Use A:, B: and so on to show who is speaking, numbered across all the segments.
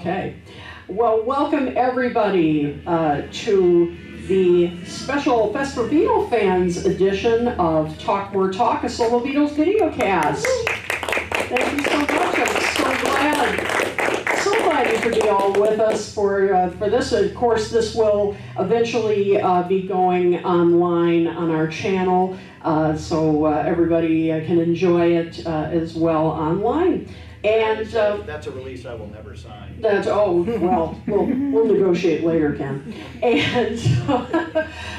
A: Okay. Well, welcome everybody to the special Fest for Beatles Fans edition of Talk More Talk, a solo Beatles videocast. Thank you so much. I'm so glad you could be all with us for this. Of course, this will eventually be going online on our channel, so everybody can enjoy it as well online. And
B: that's a release I will never sign.
A: Well, we'll negotiate later, Ken. And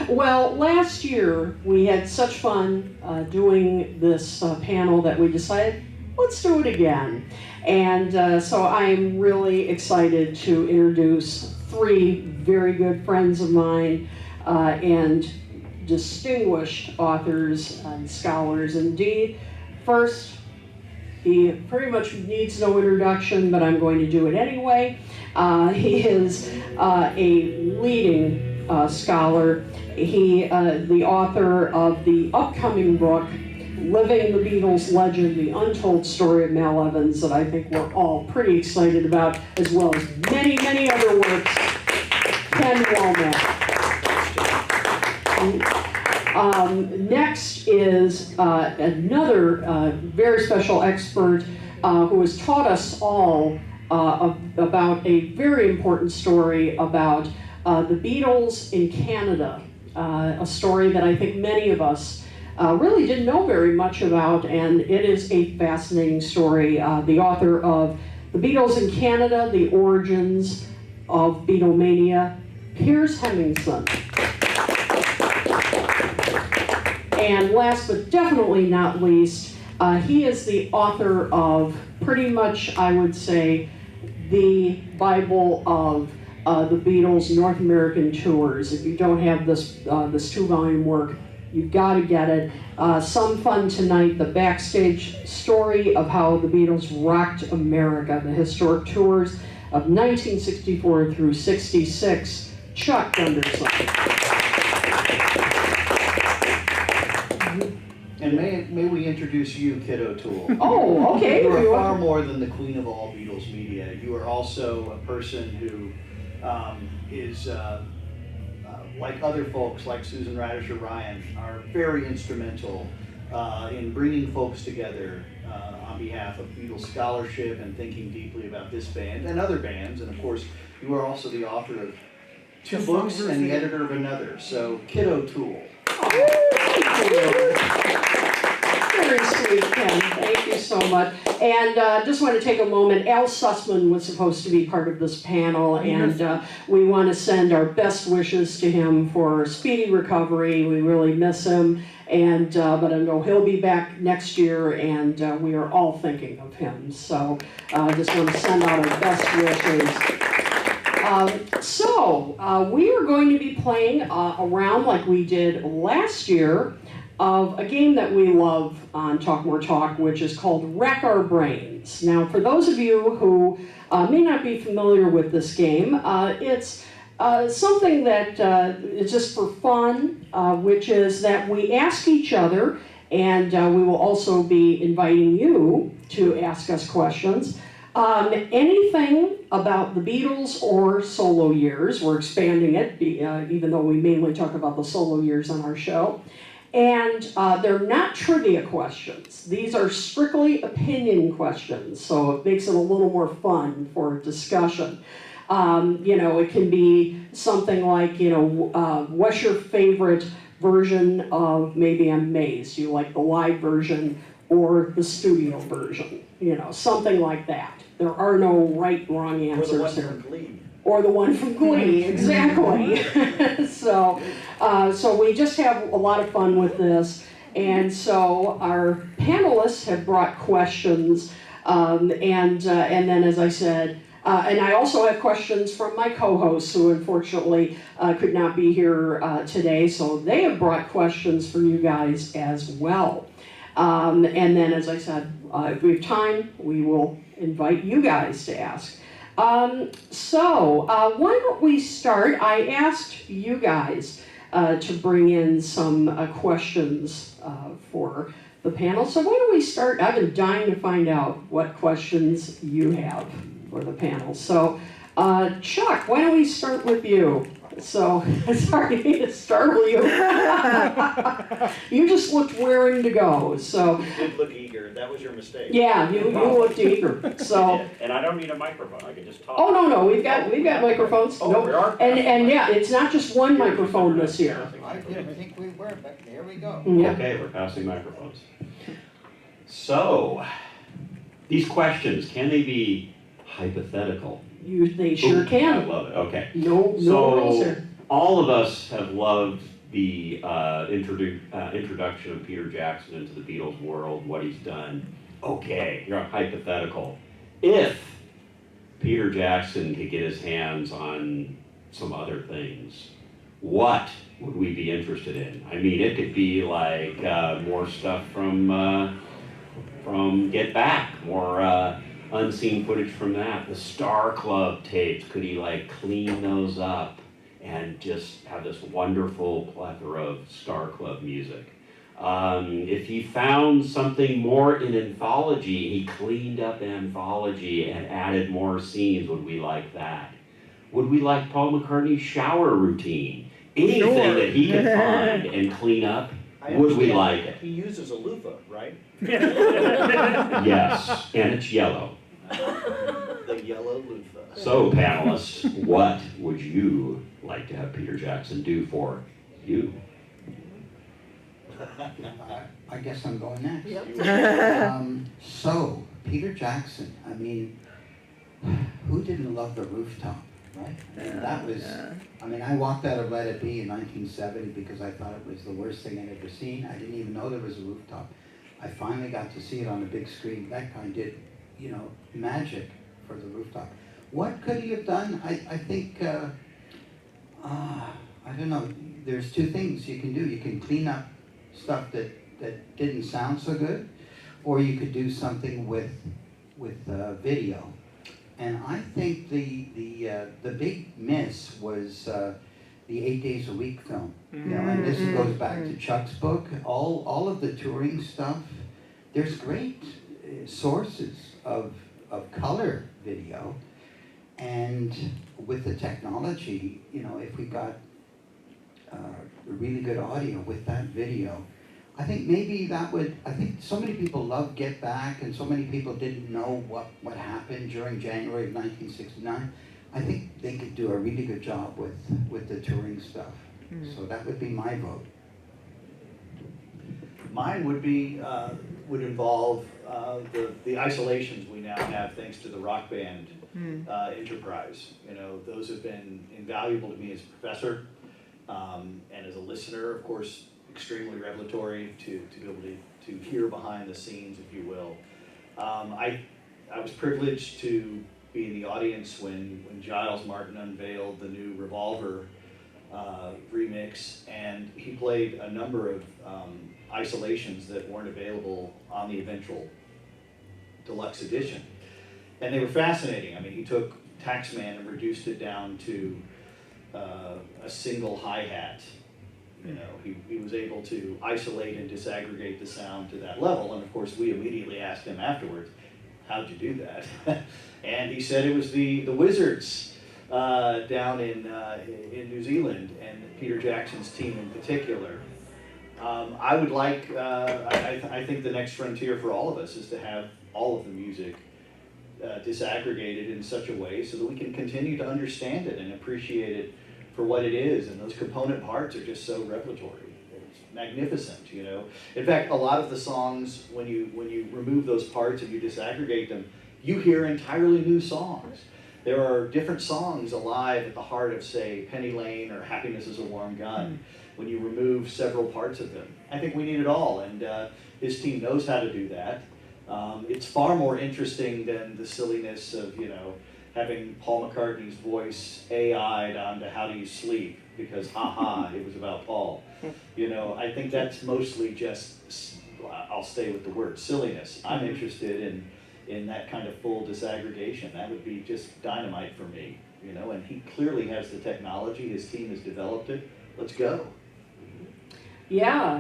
A: well, last year we had such fun doing this panel that we decided, let's do it again. And so I'm really excited to introduce three very good friends of mine and distinguished authors and scholars indeed. First, he pretty much needs no introduction, but I'm going to do it anyway. He is a leading scholar. He, the author of the upcoming book, Living the Beatles Legend, The Untold Story of Mal Evans, that I think we're all pretty excited about, as well as many, many other works. Ken Womack. Next is another very special expert who has taught us all about a very important story about the Beatles in Canada, a story that I think many of us really didn't know very much about, and it is a fascinating story. The author of The Beatles in Canada, The Origins of Beatlemania, Piers Hemmingsen. And last but definitely not least, he is the author of pretty much, I would say, the Bible of the Beatles' North American tours. If you don't have this two-volume work, you've got to get it. Some fun tonight, the backstage story of how the Beatles rocked America, the historic tours of 1964 through 66. Chuck Gunderson.
B: And may we introduce you, Kid O'Toole.
A: Oh, okay.
B: You are far more than the queen of all Beatles media. You are also a person who is, like other folks, like Susan Radish or Ryan, are very instrumental in bringing folks together on behalf of Beatles scholarship and thinking deeply about this band and other bands. And of course, you are also the author of two books and the editor of another. So, Kid O'Toole.
A: Very sweet, Ken. Thank you so much. And just want to take a moment. Al Sussman was supposed to be part of this panel, and we want to send our best wishes to him for speedy recovery. We really miss him, and but I know he'll be back next year, and we are all thinking of him. So I just want to send out our best wishes. We are going to be playing around like we did last year of a game that we love on Talk More Talk, which is called Wrack Our Brains. Now, for those of you who may not be familiar with this game, it's something that is just for fun, which is that we ask each other, and we will also be inviting you to ask us questions. Anything about the Beatles or solo years. We're expanding it, even though we mainly talk about the solo years on our show. And they're not trivia questions. These are strictly opinion questions, so it makes it a little more fun for discussion. It can be something like, what's your favorite version of Maybe I'm Amazed? Do you like the live version or the studio version? Something like that. There are no right, wrong answers
B: or the one
A: here.
B: From Glee.
A: Or the one from Glee, exactly. So we just have a lot of fun with this. And so our panelists have brought questions. And then, as I said, and I also have questions from my co-hosts who unfortunately could not be here today. So they have brought questions for you guys as well. And then, as I said, if we have time, we will invite you guys to ask. Why don't we start? I asked you guys to bring in some questions for the panel. So why don't we start? I've been dying to find out what questions you have. for the panel. So, Chuck, why don't we start with you? So, sorry to startle you. You just looked raring to go. So,
B: You did look eager. That was your mistake.
A: yeah, you looked eager. So,
C: and I don't need a microphone. I can just talk.
A: oh no, we've got microphones.
C: Oh,
A: Nope.
C: we are?
A: And yeah, it's not just one microphone this year.
D: I didn't think we were, but there we go.
A: Yeah.
C: Okay, we're passing microphones. So, these questions, can they be hypothetical?
A: They sure
C: Ooh, I
A: can.
C: love it, okay.
A: No rules
C: So,
A: here.
C: all of us have loved the introduction of Peter Jackson into the Beatles world, what he's done. Okay, you're hypothetical. If Peter Jackson could get his hands on some other things, what would we be interested in? I mean, it could be like more stuff from Get Back, more unseen footage from that. The Star Club tapes, could he like clean those up and just have this wonderful plethora of Star Club music? If he found something more in Anthology, he cleaned up Anthology and added more scenes, would we like that? Would we like Paul McCartney's shower routine? Anything that he could find and clean up, would we like it?
B: He uses a loofah, right?
C: Yes, and it's yellow.
B: The yellow loofah.
C: So, panelists, what would you like to have Peter Jackson do for you?
D: I guess I'm going next.
B: Yep.
D: So, Peter Jackson, I mean, who didn't love the rooftop, right? And that was, I mean, I walked out of Let It Be in 1970 because I thought it was the worst thing I'd ever seen. I didn't even know there was a rooftop. I finally got to see it on the big screen. That guy did, magic for the rooftop. What could he have done? I think, I don't know, there's two things you can do. You can clean up stuff that didn't sound so good, or you could do something with video. And I think the big miss was the 8 Days a Week film. And this goes back to Chuck's book. All of the touring stuff, there's great sources of color video. And with the technology, if we got really good audio with that video, I think maybe that would, I think so many people love Get Back and so many people didn't know what happened during January of 1969. I think they could do a really good job with the touring stuff. So that would be my vote.
B: Mine would be, would involve the isolations we now have thanks to the Rock Band enterprise. Those have been invaluable to me as a professor and as a listener, of course, extremely revelatory to be able to hear behind the scenes, if you will. I was privileged to be in the audience when Giles Martin unveiled the new Revolver remix, and he played a number of isolations that weren't available on the eventual deluxe edition. And they were fascinating. I mean, he took Taxman and reduced it down to a single hi-hat. He was able to isolate and disaggregate the sound to that level. And of course, we immediately asked him afterwards, how'd you do that? And he said it was the Wizards down in New Zealand, and Peter Jackson's team in particular. I would like, I think the next frontier for all of us is to have all of the music disaggregated in such a way so that we can continue to understand it and appreciate it for what it is. And those component parts are just so revelatory. It's magnificent, In fact, a lot of the songs, when you remove those parts and you disaggregate them, you hear entirely new songs. There are different songs alive at the heart of, say, Penny Lane or Happiness is a Warm Gun, when you remove several parts of them. I think we need it all, and his team knows how to do that. It's far more interesting than the silliness of, having Paul McCartney's voice AI'd onto How Do You Sleep, because it was about Paul. I think that's mostly just, I'll stay with the word silliness. I'm interested in that kind of full disaggregation. That would be just dynamite for me, and he clearly has the technology. His team has developed it. Let's go.
A: Yeah,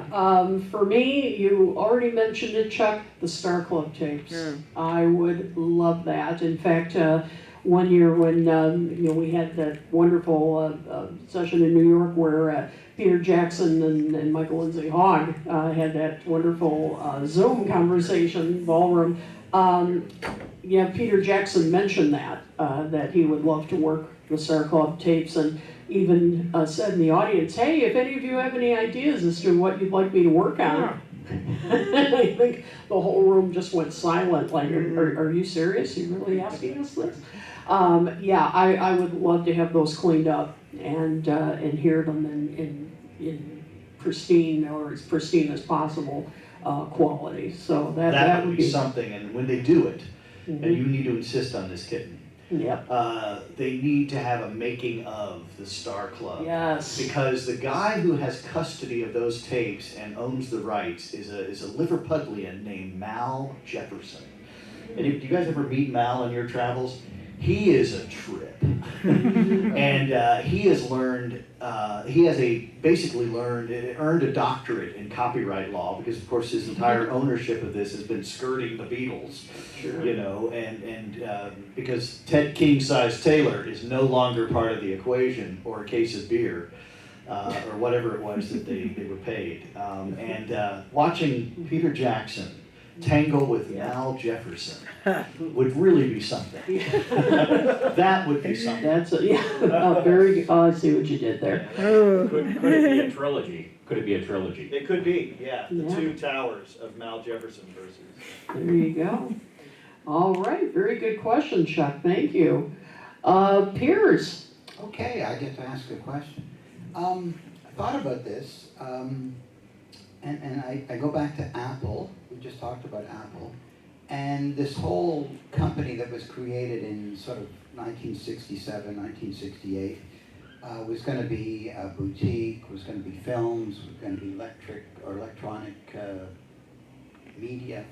A: for me, you already mentioned it, Chuck, the Star Club tapes. I would love that. In fact, one year when we had that wonderful session in New York where Peter Jackson and Michael Lindsay Hogg had that wonderful Zoom conversation, ballroom. Peter Jackson mentioned that he would love to work the Star Club tapes, and even said in the audience, hey, if any of you have any ideas as to what you'd like me to work on. I think the whole room just went silent, like, are you serious? Are you really asking us this? I would love to have those cleaned up and hear them in pristine, or as pristine as possible, quality. So that
B: would be something, and when they do it, and you need to insist on this, Kitten,
A: yep.
B: They need to have a making of the Star Club.
A: Yes.
B: Because the guy who has custody of those tapes and owns the rights is a Liverpudlian named Mal Jefferson. And if you guys ever meet Mal in your travels, he is a trip. And he has learned, earned a doctorate in copyright law, because of course his entire ownership of this has been skirting the Beatles.
A: Sure.
B: And because Ted King-Size Taylor is no longer part of the equation, or a case of beer, or whatever it was that they were paid. Watching Peter Jackson tangle with Mal Jefferson would really be something. That would be something.
A: That's very. Oh, I see what you did there.
C: Could it be a trilogy? Could it be a trilogy?
B: It could be, the two towers of Mal Jefferson versus.
A: There you go. All right, very good question, Chuck. Thank you. Piers.
D: Okay, I get to ask a question. I thought about this, and I go back to Apple. We just talked about Apple. And this whole company that was created in sort of 1967, 1968, was going to be a boutique, was going to be films, was going to be electronic media.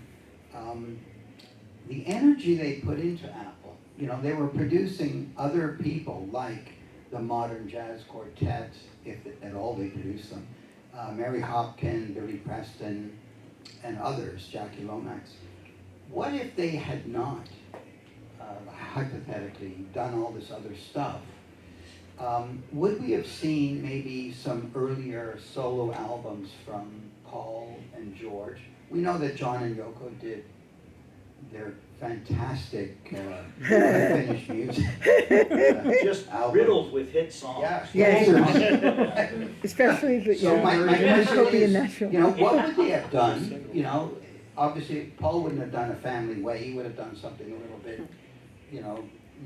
D: The energy they put into Apple, they were producing other people like the Modern Jazz Quartet, if at all they produced them, Mary Hopkin, Billy Preston, and others, Jackie Lomax. What if they had not, hypothetically, done all this other stuff? Would we have seen maybe some earlier solo albums from Paul and George? We know that John and Yoko did their fantastic unfinished music.
B: Just
D: album.
B: riddled with hit songs.
D: Yeah.
E: Especially the
D: So my question is,
E: Nashville.
D: what would they have done? Obviously Paul wouldn't have done A Family Way. He would have done something a little bit,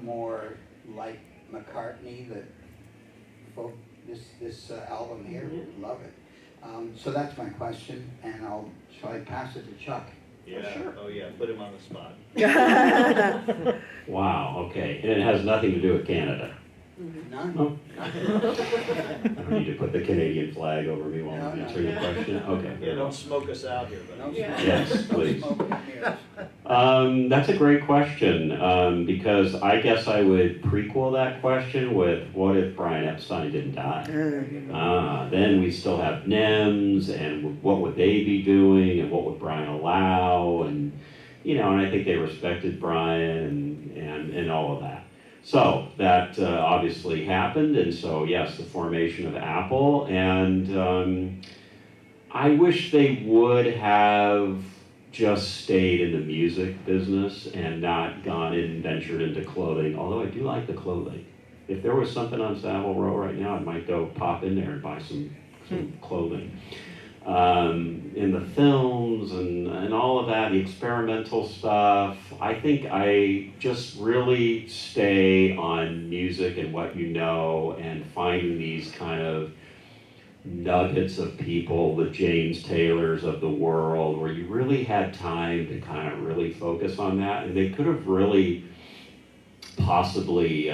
D: more like McCartney. That folk, this album here, love it. So that's my question, and shall I pass it to Chuck?
B: Yeah.
A: Sure.
B: Oh yeah. Put him on the spot.
C: Wow, okay. And it has nothing to do with Canada.
D: None.
C: Oh. I don't need to put the Canadian flag over me while I'm answering the question. Okay.
B: Yeah, don't smoke us out here,
D: No
B: but
C: Yes, please.
D: smoking mirrors.
C: That's a great question, because I guess I would prequel that question with, what if Brian Epstein didn't die? Then we still have NEMS, and what would they be doing, and what would Brian allow, and and I think they respected Brian and all of that. So that obviously happened, and so yes, the formation of Apple, and I wish they would have just stayed in the music business and not gone in and ventured into clothing, although I do like the clothing. If there was something on Savile Row right now, I might go pop in there and buy some clothing. In the films and all of that, the experimental stuff, I think I just really stay on music and what and finding these kind of nuggets of people, the James Taylors of the world, where you really had time to kind of really focus on that, and they could have really possibly,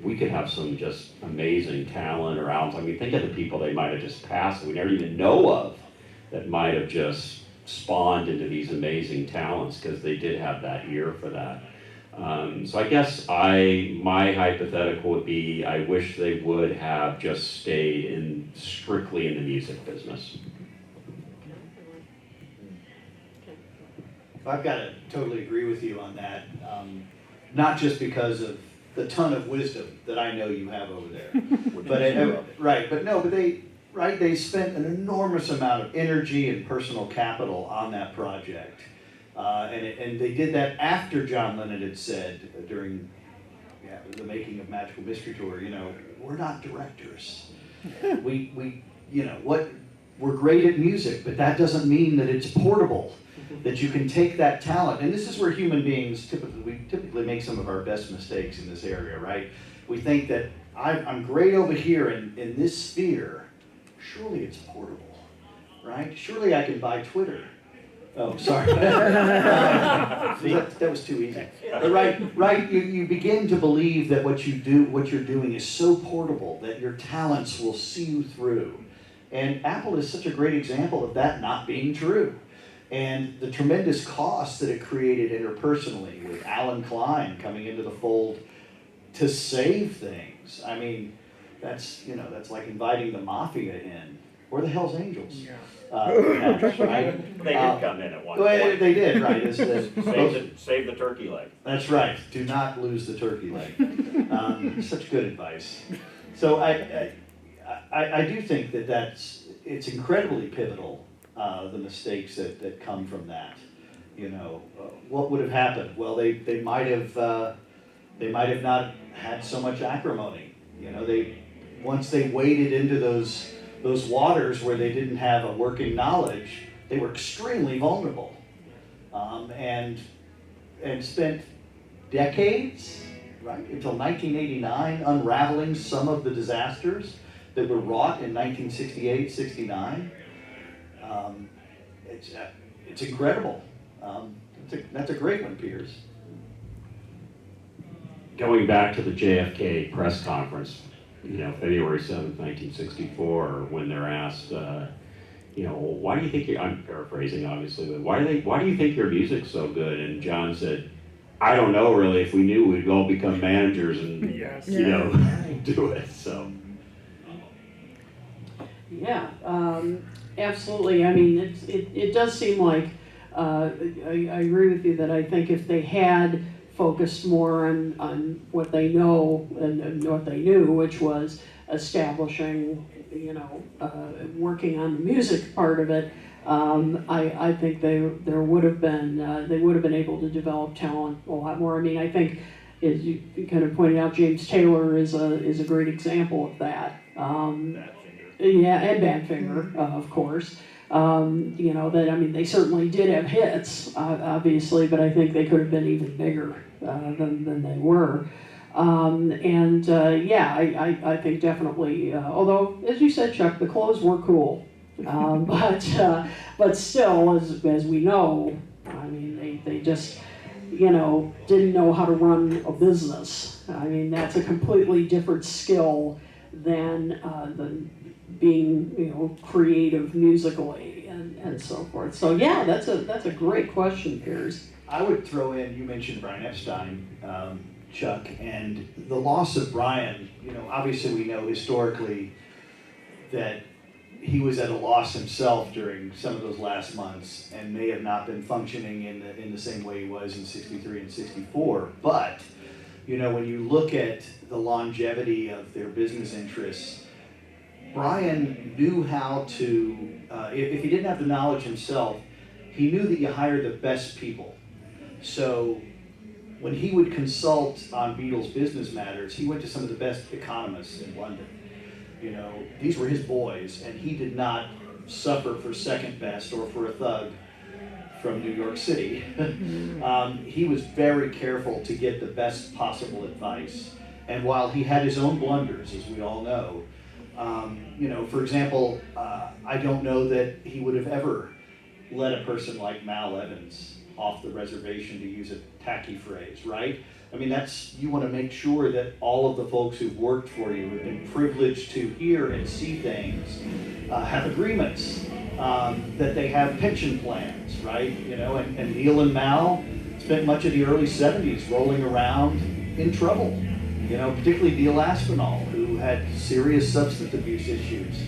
C: we could have some just amazing talent or albums. I mean, think of the people they might have just passed that we never even know of, that might have just spawned into these amazing talents, because they did have that ear for that. So I guess my hypothetical would be, I wish they would have just stayed strictly in the music business.
B: I've got to totally agree with you on that. Not just because of the ton of wisdom that I know you have over there, but they spent an enormous amount of energy and personal capital on that project, and they did that after John Lennon had said during the making of Magical Mystery Tour, we're not directors. we we're great at music, but that doesn't mean that it's portable. That you can take that talent, and this is where human beings typically make some of our best mistakes in this area, right? We think that I'm great over here in this sphere. Surely it's portable, right? Surely I can buy Twitter. Oh, sorry. That was too easy. But right. You begin to believe that what you're doing is so portable that your talents will see you through, and Apple is such a great example of that not being true. And the tremendous cost that it created interpersonally with Alan Klein coming into the fold to save things. I mean, that's like inviting the mafia in, or the Hells Angels.
E: Yeah.
B: Right?
C: They did come in at one point.
B: They did, right.
C: Save the turkey leg.
B: That's right. Do not lose the turkey leg. Such good advice. So I do think it's incredibly pivotal. The mistakes that come from that, what would have happened? Well, they might have not had so much acrimony. Once they waded into those waters where they didn't have a working knowledge, they were extremely vulnerable, and spent decades, right, until 1989, unraveling some of the disasters that were wrought in 1968, 69. It's incredible. That's a great one, Piers.
C: Going back to the JFK press conference, February 7th, 1964, when they're asked, why do you think I'm paraphrasing obviously, but why do you think your music's so good? And John said, I don't know really. If we knew, we'd all become managers and,
E: Yes.
C: do it, so.
A: Yeah, absolutely. I mean, it does seem like, I agree with you that I think if they had focused more on what they know and what they knew, which was establishing, working on the music part of it, I think they would have been able to develop talent a lot more. I mean, I think, as you kind of pointed out, James Taylor is a great example of that. Yeah, and Badfinger, of course. They certainly did have hits, obviously, but I think they could have been even bigger than they were. I think definitely, although, as you said, Chuck, the clothes were cool. But still, as we know, I mean, they just, didn't know how to run a business. I mean, that's a completely different skill than being, creative musically and so forth. So yeah, that's a great question, Piers.
B: I would throw in, you mentioned Brian Epstein, Chuck, and the loss of Brian, obviously we know historically that he was at a loss himself during some of those last months and may have not been functioning in the same way he was in 63 and 64. But, when you look at the longevity of their business interests, Brian knew how to, if he didn't have the knowledge himself, he knew that you hire the best people. So when he would consult on Beatles business matters, he went to some of the best economists in London. These were his boys, and he did not suffer for second best or for a thug from New York City. He was very careful to get the best possible advice. And while he had his own blunders, as we all know, for example, I don't know that he would have ever let a person like Mal Evans off the reservation, to use a tacky phrase, right? I mean, you want to make sure that all of the folks who've worked for you, have been privileged to hear and see things, have agreements, that they have pension plans, right? And Neil and Mal spent much of the early 70s rolling around in trouble. Particularly Neil Aspinall, who had serious substance abuse issues.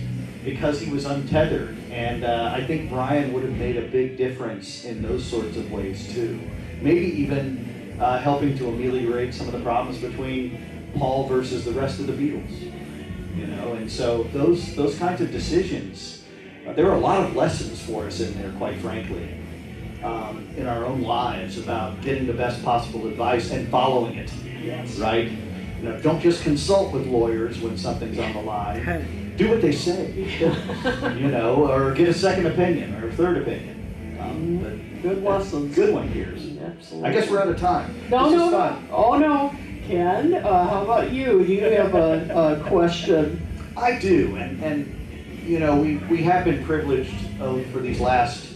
B: because he was untethered. And I think Brian would have made a big difference in those sorts of ways too. Maybe even helping to ameliorate some of the problems between Paul versus the rest of the Beatles. You know, and so those kinds of decisions, there are a lot of lessons for us in there, quite frankly, in our own lives about getting the best possible advice and following it.
A: Yes.
B: Right? You know, don't just consult with lawyers when something's on the line. Do what they say. You know, or get a second opinion or a third opinion. But
A: Good lessons.
B: good one, Piers.
A: Absolutely.
B: I guess we're out of time.
A: No,
B: This
A: no,
B: is fun.
A: oh no. Ken, how about you? Do you have a question?
B: I do, and you know, we have been privileged for these last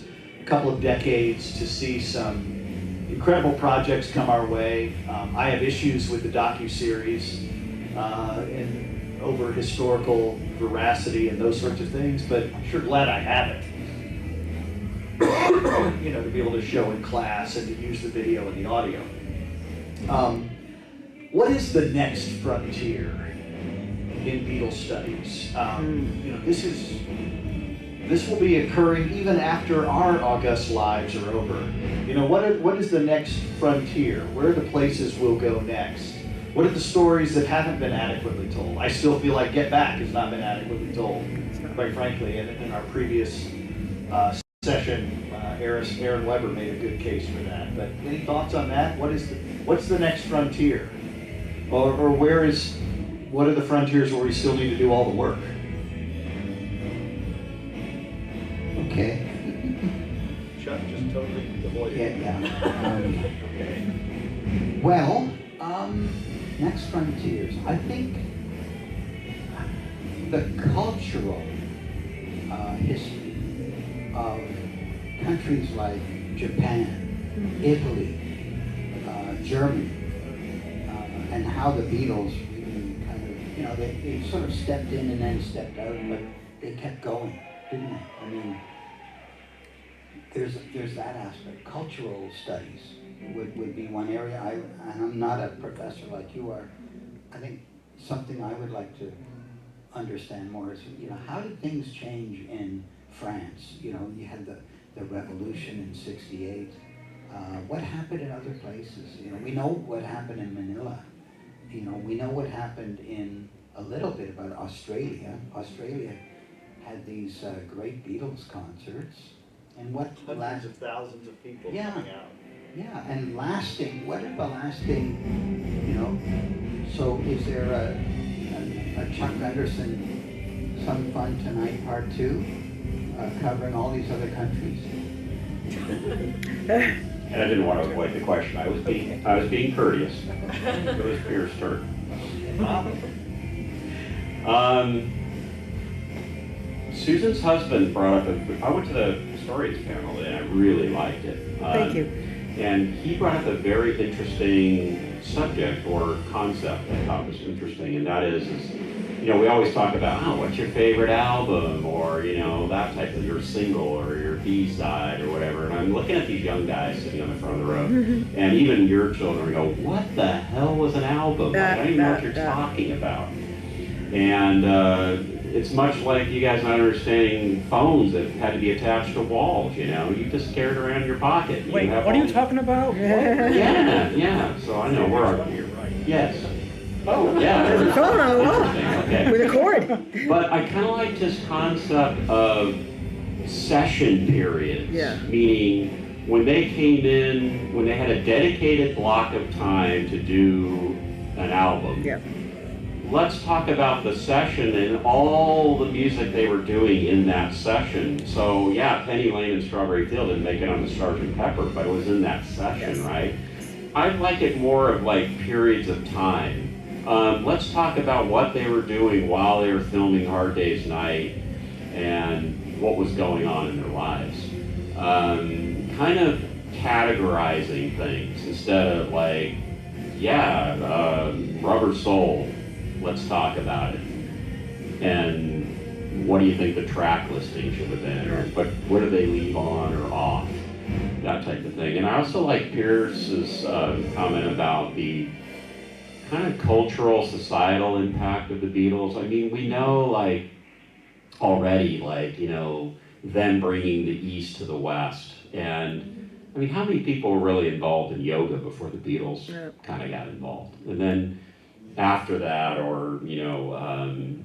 B: couple of decades to see some incredible projects come our way. I have issues with the docuseries and over historical veracity and those sorts of things, but I'm sure glad I have it. You know, to be able to show in class and to use the video and the audio. What is the next frontier in Beatles studies? You know, this will be occurring even after our august lives are over. You know, what is the next frontier? Where are the places we'll go next? What are the stories that haven't been adequately told? I still feel like Get Back has not been adequately told, quite frankly. In our previous session, Aaron Weber made a good case for that. But any thoughts on that? What's the next frontier? Or what are the frontiers where we still need to do all the work?
D: Okay.
B: Chuck just totally avoided.
D: Yeah. Well, next frontiers. I think the cultural history of countries like Japan, Italy, Germany, and how the Beatles really kind of, you know, they sort of stepped in and then stepped out, but they kept going, didn't they? I mean, there's that aspect. Cultural studies would be one area. And I'm not a professor like you are. I think something I would like to understand more is, you know, how did things change in France? You know, you had the revolution in '68. What happened in other places? You know, we know what happened in Manila. You know, we know what happened in a little bit about Australia. Australia had these great Beatles concerts. And what
B: Hundreds of thousands of people
D: Yeah.
B: coming out.
D: Yeah, and lasting, what are the lasting, you know, so is there a Chuck Gunderson Some Fun Tonight Part 2, covering all these other countries?
C: And I didn't want to avoid the question. I was being courteous. It was Piers' turn. Susan's husband brought up I went to the historians panel and I really liked it.
E: Thank you.
C: And he brought up a very interesting subject or concept I thought was interesting, and that is, you know, we always talk about, oh, what's your favorite album, or, you know, that type of, your single or your B-side or whatever. And I'm looking at these young guys sitting on the front of the row, and even your children go, what the hell was an album? Like, I don't even know what you're talking about. And it's much like you guys not understanding phones that had to be attached to walls, you know? You just carried around in your pocket.
F: Wait, what are you talking about?
C: Yeah, so I know we're right. Yes. Oh, yeah.
E: There's a phone on the wall
C: Okay.
E: with a cord.
C: But I kind of like this concept of session periods.
E: Yeah.
C: Meaning, when they came in, when they had a dedicated block of time to do an album,
E: Yeah.
C: let's talk about the session and all the music they were doing in that session. So yeah, Penny Lane and Strawberry Field didn't make it on the Sgt. Pepper, but it was in that session,
E: Yes.
C: right? I'd like it more of like periods of time. Let's talk about what they were doing while they were filming Hard Day's Night and what was going on in their lives. Kind of categorizing things instead of like, Rubber Soul, let's talk about it. And what do you think the track listing should have been? Or what do they leave on or off? That type of thing. And I also like Pierce's comment about the kind of cultural, societal impact of the Beatles. I mean, we know, like, already, like, you know, them bringing the East to the West. And I mean, how many people were really involved in yoga before the Beatles kind of got involved? And then after that, or, you know,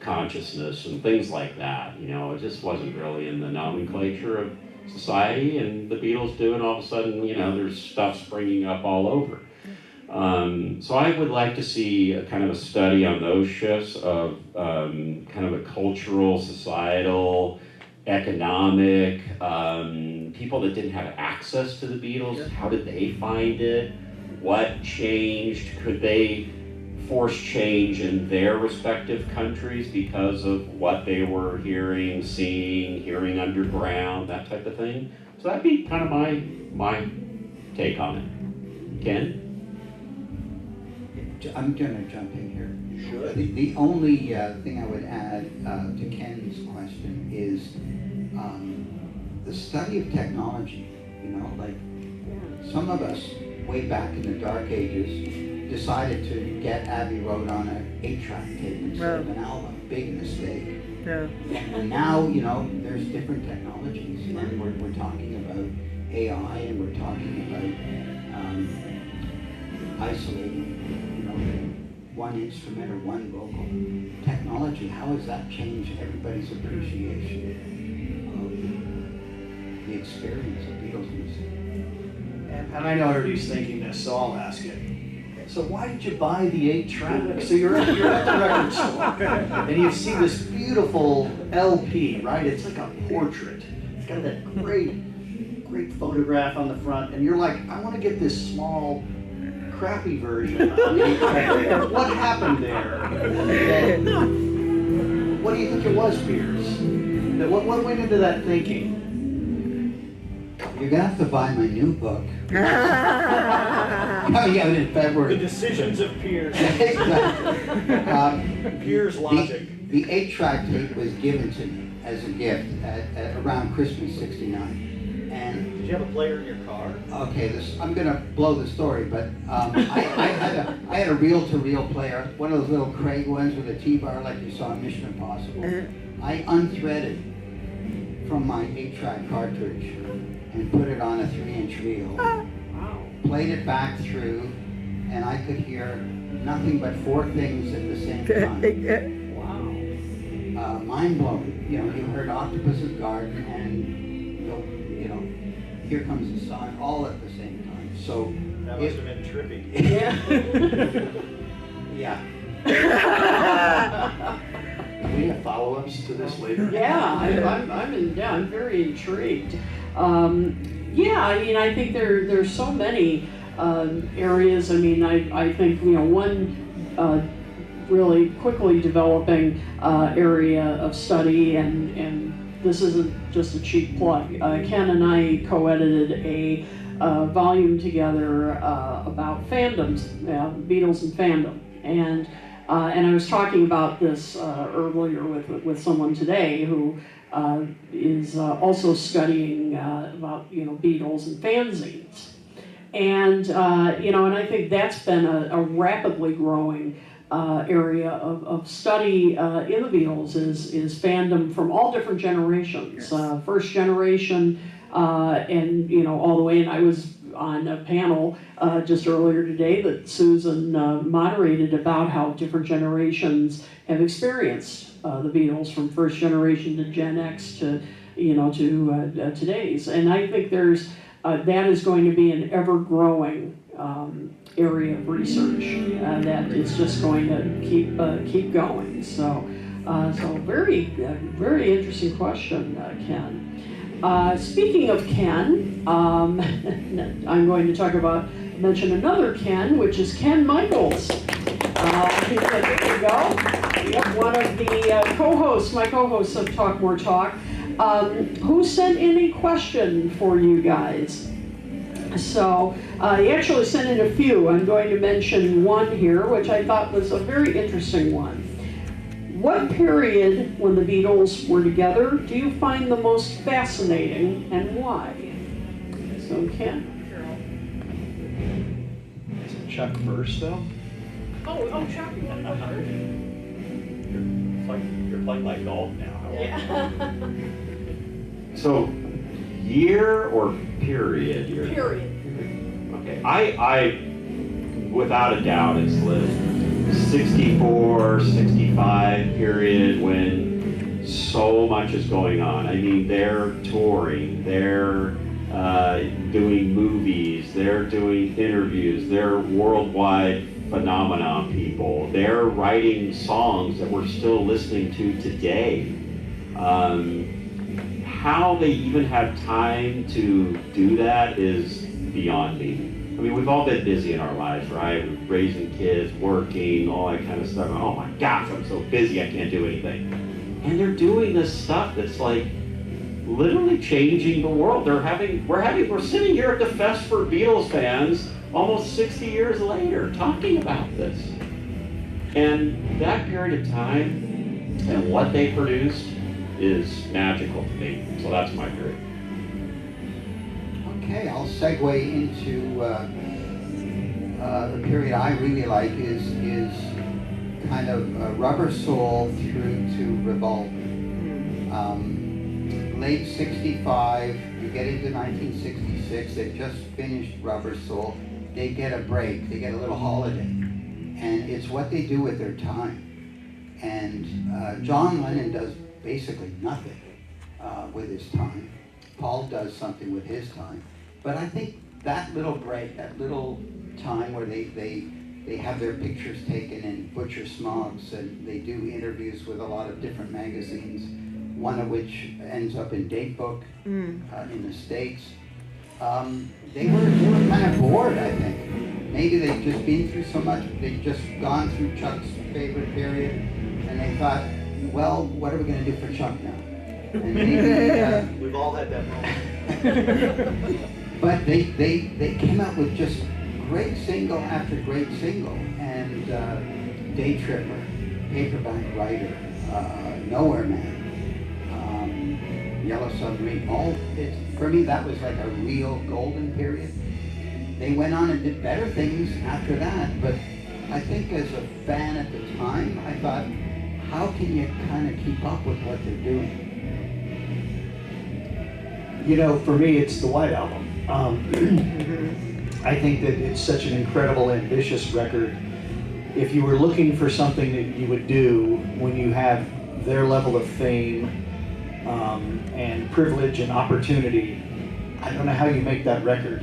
C: consciousness and things like that, you know, it just wasn't really in the nomenclature of society, and the Beatles do, and all of a sudden, you know, there's stuff springing up all over. So I would like to see a kind of a study on those shifts of kind of a cultural, societal, economic, people that didn't have access to the Beatles, how did they find it? What changed? Could they force change in their respective countries because of what they were hearing, seeing, hearing underground, that type of thing? So that'd be kind of my take on it. Ken?
D: I'm gonna jump in here.
B: Sure.
D: The only thing I would add to Ken's question is the study of technology. You know, like some of us, way back in the dark ages, decided to get Abbey Road on an 8-track tape instead of an album. Big mistake.
E: Yeah.
D: And now, you know, there's different technologies, and we're talking about AI, and we're talking about isolating, you know, one instrument or one vocal. Technology, how has that changed everybody's appreciation of the experience of Beatles music?
B: And I know everybody's thinking this, so I'll ask it. So why did you buy the 8-track? So you're at the record store, and you see this beautiful LP, right? It's like a portrait. It's got that great photograph on the front, and you're like, I want to get this small, crappy version. What happened there? What do you think it was, Piers? What went into that thinking?
D: You're gonna have to buy my new book. Coming out in February.
B: The Decisions of Piers.
D: Exactly.
B: Piers logic.
D: The 8-track tape was given to me as a gift at around Christmas '69. And
B: Did you have a player in your car?
D: okay, I'm gonna blow the story, but I had a reel-to-reel player, one of those little Craig ones with a T-bar like you saw in Mission Impossible. I unthreaded from my 8-track cartridge and put it on a 3-inch reel. Played it back through, and I could hear nothing but 4 things at the same time. Wow. Mind blowing. You know, you heard Octopus's Garden and, you know, Here Comes the Sun, all at the same time. So
B: That must have been trippy.
D: yeah.
B: Do we have follow-ups to this later?
A: Yeah, I'm very intrigued. Yeah, I mean, I think there's so many areas. I mean, I think, you know, one really quickly developing area of study, and this isn't just a cheap plug. Ken and I co-edited a volume together about fandoms, Beatles and fandom, and I was talking about this earlier with someone today who is also studying about, you know, Beatles and fanzines, and you know, and I think that's been a rapidly growing area of study in the Beatles is fandom from all different generations. Yes. First generation, and, you know, all the way. And I was on a panel just earlier today that Susan moderated about how different generations have experienced the Beatles, from first generation to Gen X to, you know, to today's. And I think there's that is going to be an ever-growing area of research that is just going to keep going. So very very interesting question, Ken. Speaking of Ken, I'm going to mention another Ken, which is Ken Michaels. There you go. Yep, one of the co-hosts, my co-hosts of Talk More Talk, who sent in a question for you guys. So he actually sent in a few. I'm going to mention one here, which I thought was a very interesting one. What period when the Beatles were together do you find the most fascinating, and why? So Ken.
B: Is it Chuck first, though?
A: Oh, Chuck.
C: You're playing like golf now. So, year or period?
A: Period.
C: Okay, I, without a doubt, it's the 64, 65 period when so much is going on. I mean, they're touring, they're doing movies, they're doing interviews, they're worldwide phenomenon people. They're writing songs that we're still listening to today. How they even have time to do that is beyond me. I mean, we've all been busy in our lives, right? Raising kids, working, all that kind of stuff. Oh my gosh, I'm so busy, I can't do anything. And they're doing this stuff that's like literally changing the world. We're sitting here at the Fest for Beatles Fans almost 60 years later talking about this. And that period of time and what they produced is magical to me. So that's my period.
D: Okay, I'll segue into the period I really like is kind of Rubber Soul through to Revolt. Late 65, you get into 1966, they've just finished Rubber Soul. They get a break, they get a little holiday. And it's what they do with their time. And John Lennon does basically nothing with his time. Paul does something with his time. But I think that little break, that little time where they have their pictures taken in Butcher Smoggs and they do interviews with a lot of different magazines, one of which ends up in Date Book in the States. They were kind of bored, I think. Maybe they'd just been through so much, they'd just gone through Chuck's favorite period, and they thought, well, what are we going to do for Chuck now? And maybe,
B: We've all had that moment.
D: but they came out with just great single after great single, and Day Tripper, Paperback Writer, Nowhere Man, Yellow Submarine, for me that was like a real golden period. They went on and did better things after that, but I think as a fan at the time, I thought, how can you kind of keep up with what they're doing?
E: You know, for me, it's the White Album. I think that it's such an incredible, ambitious record. If you were looking for something that you would do when you have their level of fame and privilege and opportunity, I don't know how you make that record.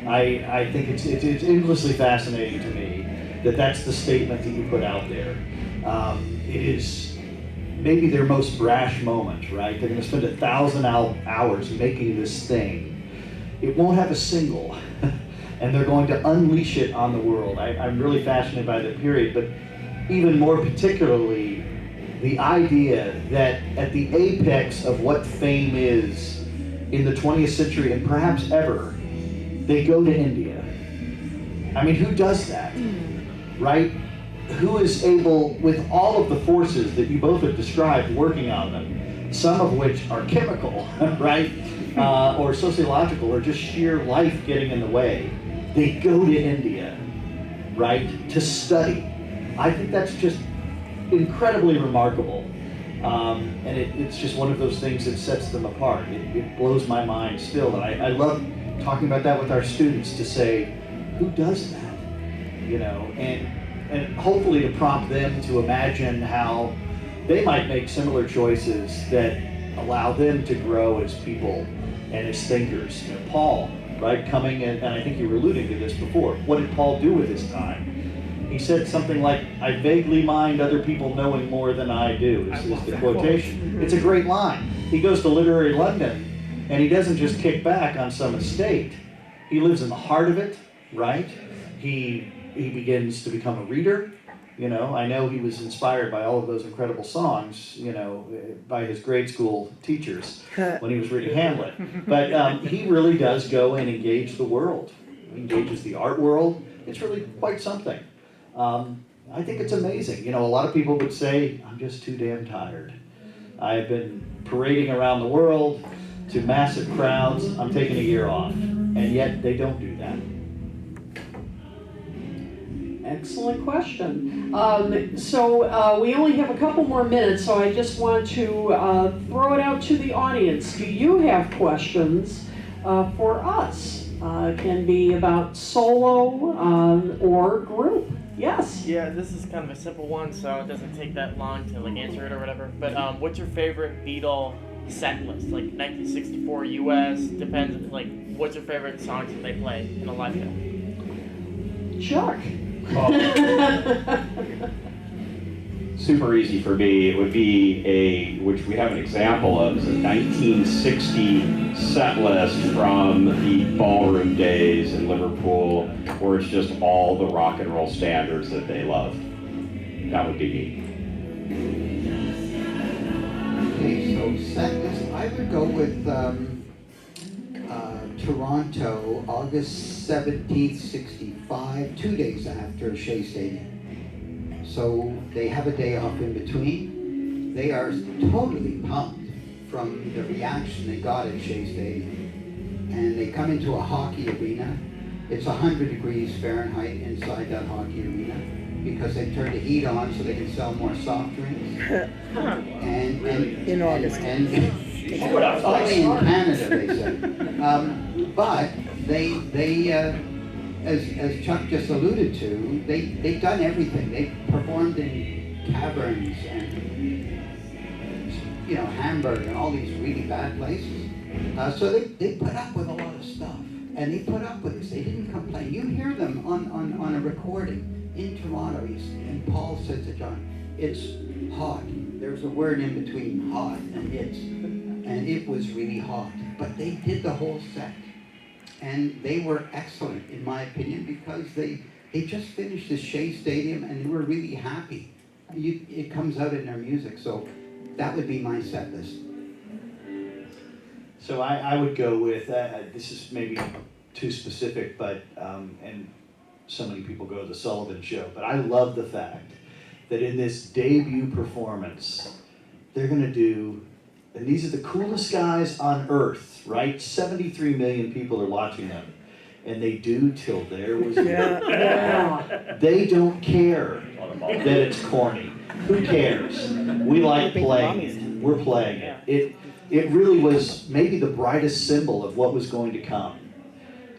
E: I think it's endlessly fascinating to me that that's the statement that you put out there. It is maybe their most brash moment, right? They're going to spend 1,000 hours making this thing. It won't have a single, and they're going to unleash it on the world. I'm really fascinated by that period, but even more particularly, the idea that at the apex of what fame is in the 20th century, and perhaps ever, they go to India. I mean, who does that, right? Who is able, with all of the forces that you both have described working on them, some of which are chemical, right? Or sociological, or just sheer life getting in the way, they go to India, right, to study. I think that's just incredibly remarkable. And it's just one of those things that sets them apart. It blows my mind still. And I love talking about that with our students, to say, who does that? You know, and hopefully to prompt them to imagine how they might make similar choices that allow them to grow as people and as thinkers. You know, Paul, right, coming in, and I think you were alluding to this before, what did Paul do with his time? He said something like, I vaguely mind other people knowing more than I do, is the quotation. It's a great line. He goes to literary London, and he doesn't just kick back on some estate. He lives in the heart of it, right? He begins to become a reader. You know, I know he was inspired by all of those incredible songs, you know, by his grade school teachers when he was reading Hamlet. But he really does go and engage the world. He engages the art world. It's really quite something. I think it's amazing. You know, a lot of people would say, I'm just too damn tired. I've been parading around the world to massive crowds. I'm taking a year off. And yet they don't do that.
A: Excellent question. So we only have a couple more minutes, so I just want to throw it out to the audience. Do you have questions for us? Can be about solo or group. Yes.
F: Yeah, this is kind of a simple one, so it doesn't take that long to like answer it or whatever. But what's your favorite Beatle set list? Like 1964 US, depends. Like, what's your favorite songs that they play in a live film?
A: Chuck.
C: Super easy for me. It would be which we have an example of, is a 1960 set list from the ballroom days in Liverpool, where it's just all the rock and roll standards that they love. That would be me.
D: Okay, so set list, I would go with Toronto, August 17th, 65, 2 days after Shea Stadium. So they have a day off in between. They are totally pumped from the reaction they got at Shea Stadium. And they come into a hockey arena. It's 100 degrees Fahrenheit inside that hockey arena because they turned the heat on so they can sell more soft drinks. And
G: In August.
D: only in Canada, they say. But they as Chuck just alluded to, they've done everything. They've performed in caverns and Hamburg and all these really bad places. So they put up with a lot of stuff, and they put up with this. They didn't complain. You hear them on a recording in Toronto, and Paul said to John, "It's hot." There's a word in between hot and it's, and it was really hot. But they did the whole set. And they were excellent, in my opinion, because they just finished the Shea Stadium and they were really happy. It comes out in their music, so that would be my set list.
B: So I would go with, this is maybe too specific, but, and so many people go to the Sullivan Show, but I love the fact that in this debut performance, they're gonna do, and these are the coolest guys on earth, right? 73 million people are watching them. And they do Till There Was You.
A: Yeah.
B: They don't care that it's corny. Who cares? We like playing it. We're playing it. It really was maybe the brightest symbol of what was going to come.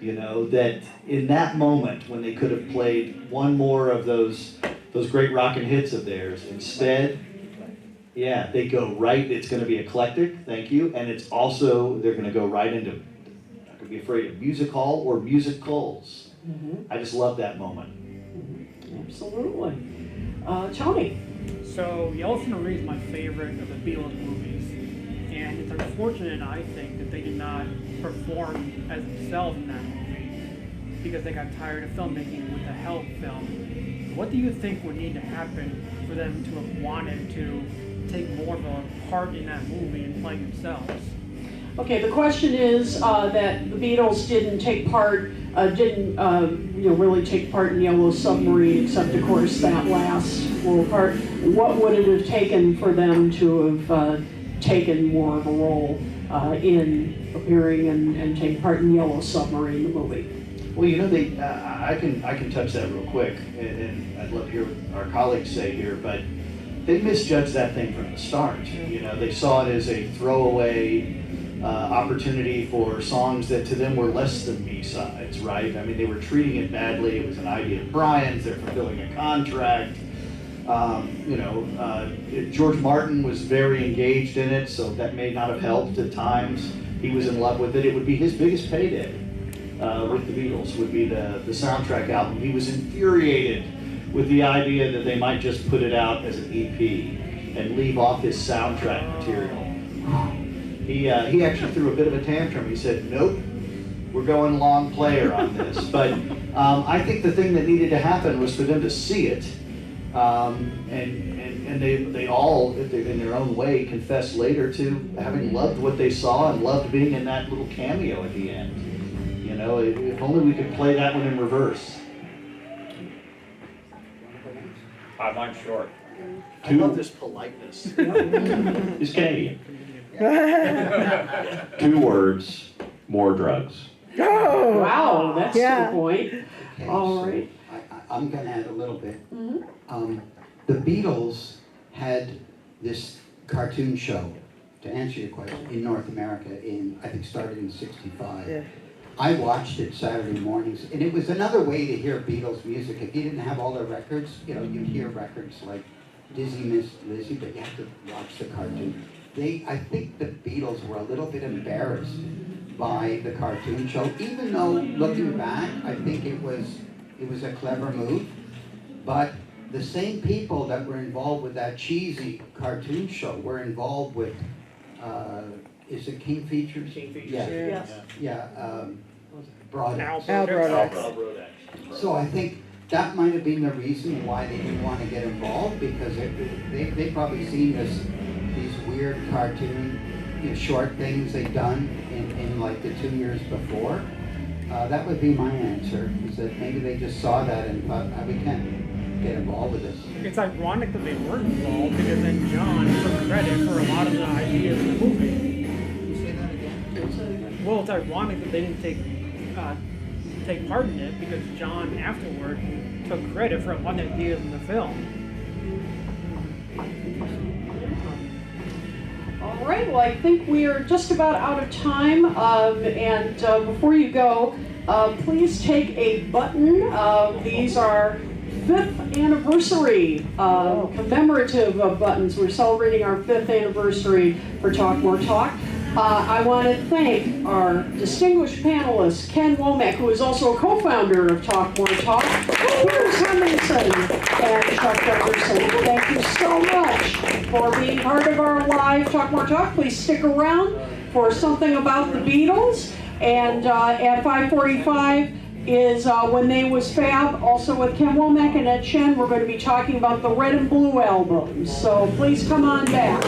B: That in that moment when they could have played one more of those great rockin' hits of theirs, instead, yeah, they go right, it's going to be eclectic, thank you, and it's also, they're going to go right into, not going to be afraid of music hall or musicals.
A: Mm-hmm.
B: I just love that moment.
A: Absolutely. Tony.
H: So Yellow Submarine is my favorite of the Beatles movies, and it's unfortunate, I think, that they did not perform as themselves in that movie because they got tired of filmmaking with the Help film. What do you think would need to happen for them to have wanted to take more of a part in that movie and play themselves?
A: Okay, the question is that the Beatles didn't take part, really take part in Yellow Submarine, except of course that last little part. What would it have taken for them to have taken more of a role in appearing and taking part in Yellow Submarine, the movie?
B: Well, I can touch that real quick, and I'd love to hear what our colleagues say here, but they misjudged that thing from the start. They saw it as a throwaway opportunity for songs that to them were less than B-sides, right? I mean, they were treating it badly. It was an idea of Brian's. They're fulfilling a contract. George Martin was very engaged in it, so that may not have helped at times. He was in love with it. It would be his biggest payday with the Beatles, would be the soundtrack album. He was infuriated with the idea that they might just put it out as an EP and leave off his soundtrack material. He actually threw a bit of a tantrum. He said, "Nope, we're going long player on this." But I think the thing that needed to happen was for them to see it, and they all, in their own way, confessed later to having loved what they saw and loved being in that little cameo at the end. If only we could play that one in reverse.
C: Mine's short.
B: I love this politeness.
C: It's Canadian. 2 words, more drugs.
G: Oh!
A: Wow, that's
G: Yeah.
A: the point.
D: Okay,
A: All
D: so
A: right.
D: I'm gonna add a little bit.
A: Mhm.
D: The Beatles had this cartoon show, to answer your question, in North America I think started in '65.
G: Yeah.
D: I watched it Saturday mornings, and it was another way to hear Beatles music. If you didn't have all the records, you'd hear records like Dizzy Miss Lizzy, but you had to watch the cartoon. I think the Beatles were a little bit embarrassed by the cartoon show, even though looking back, I think it was a clever move. But the same people that were involved with that cheesy cartoon show were involved with, is it King Features?
B: King Features.
D: Yeah.
G: Yes.
D: Yeah, Broadway.
G: Al Brodex.
D: So I think that might have been the reason why they didn't want to get involved, because they probably seen these weird cartoon, short things they'd done in like the 2 years before. That would be my answer, is that maybe they just saw that and thought, we can't get involved with this.
H: It's ironic that they weren't involved because then John took credit for a lot of the ideas in the movie.
D: Say that again?
H: Well, it's ironic that they didn't take part in it because John afterward took credit for a lot of ideas in the film.
A: All right, well, I think we are just about out of time. And before you go, please take a button. These are 5th anniversary commemorative buttons. We're celebrating our 5th anniversary for Talk More Talk. I want to thank our distinguished panelists, Ken Womack, who is also a co-founder of Talk More Talk, Piers, Hemmingsen, and Chuck Gunderson. Thank you so much for being part of our live Talk More Talk. Please stick around for something about the Beatles. And at 5:45 is When They Was Fab, also with Ken Womack and Ed Shen. We're going to be talking about the Red and Blue albums. So please come on back.